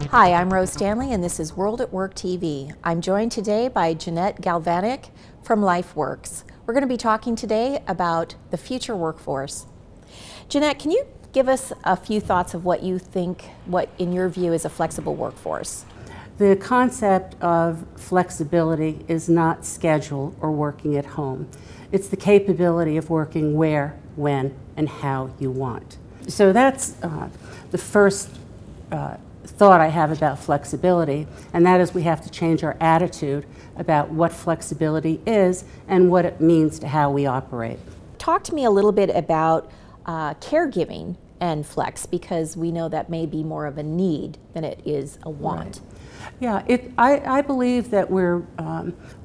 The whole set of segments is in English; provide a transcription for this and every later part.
Hi, I'm Rose Stanley and this is World at Work TV. I'm joined today by Jeanette Galvanic from LifeWorks. We're going to be talking today about the future workforce. Jeanette, can you give us a few thoughts of what you think, what in your view is a flexible workforce? The concept of flexibility is not schedule or working at home. It's the capability of working where, when, and how you want. So that's the first thought I have about flexibility, and that is we have to change our attitude about what flexibility is and what it means to how we operate. Talk to me a little bit about caregiving and flex, because we know that may be more of a need than it is a want. Right. Yeah, I believe that we're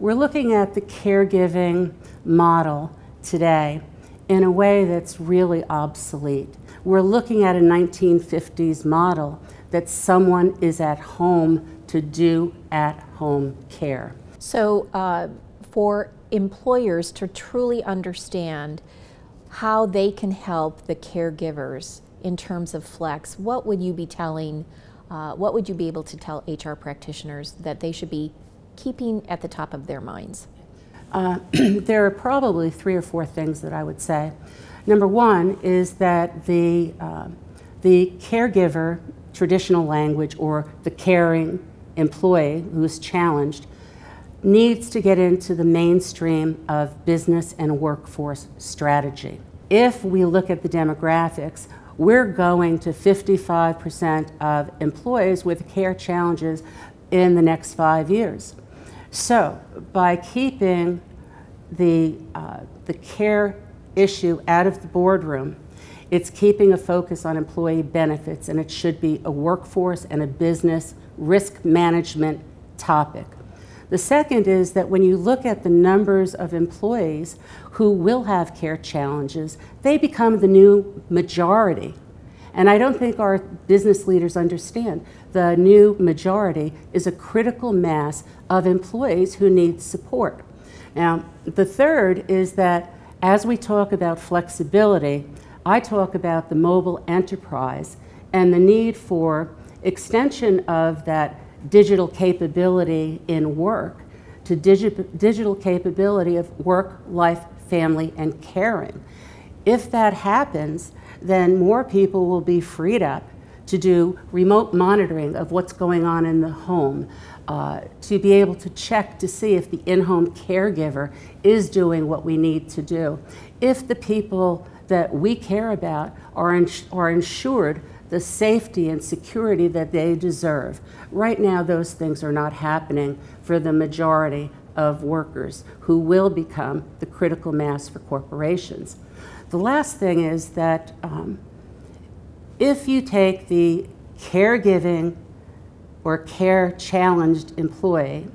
looking at the caregiving model today in a way that's really obsolete. We're looking at a 1950s model that someone is at home to do at-home care. So for employers to truly understand how they can help the caregivers in terms of flex, what would you be telling, what would you be able to tell HR practitioners that they should be keeping at the top of their minds? There are probably 3 or 4 things that I would say. Number one is that the caregiver, traditional language, or the caring employee who's challenged, needs to get into the mainstream of business and workforce strategy. If we look at the demographics, we're going to 55% of employees with care challenges in the next 5 years. So by keeping the care issue out of the boardroom, it's keeping a focus on employee benefits, and it should be a workforce and a business risk management topic. The second is that when you look at the numbers of employees who will have care challenges, they become the new majority. And I don't think our business leaders understand the new majority is a critical mass of employees who need support. Now, the third is that as we talk about flexibility, I talk about the mobile enterprise and the need for extension of that digital capability in work to digital capability of work, life, family, and caring. If that happens, then more people will be freed up to do remote monitoring of what's going on in the home, to be able to check to see if the in-home caregiver is doing what we need to do. If the people that we care about are ensured the safety and security that they deserve. Right now, those things are not happening for the majority of workers who will become the critical mass for corporations. The last thing is that if you take the caregiving or care-challenged employee,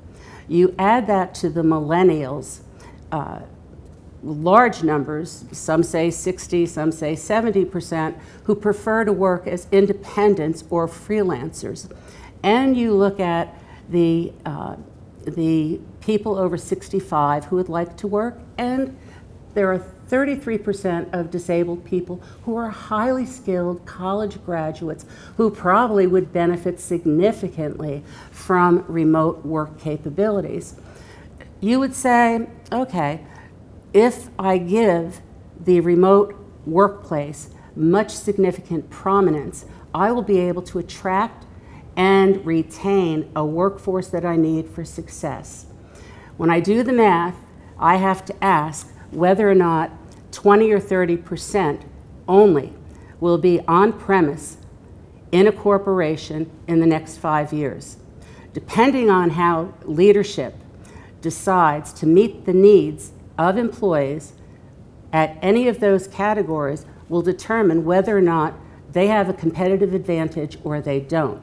you add that to the millennials, large numbers, some say 60, some say 70%, who prefer to work as independents or freelancers. And you look at the people over 65 who would like to work, and there are 33% of disabled people who are highly skilled college graduates who probably would benefit significantly from remote work capabilities. You would say, okay, if I give the remote workplace much significant prominence, I will be able to attract and retain a workforce that I need for success. When I do the math, I have to ask whether or not 20 or 30% only will be on premise in a corporation in the next 5 years. Depending on how leadership decides to meet the needs of employees at any of those categories will determine whether or not they have a competitive advantage or they don't.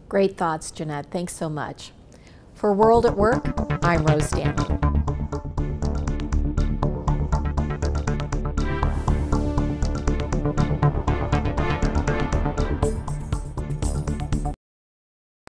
Great thoughts, Jeanette. Thanks so much. For World at Work, I'm Rose Stanley.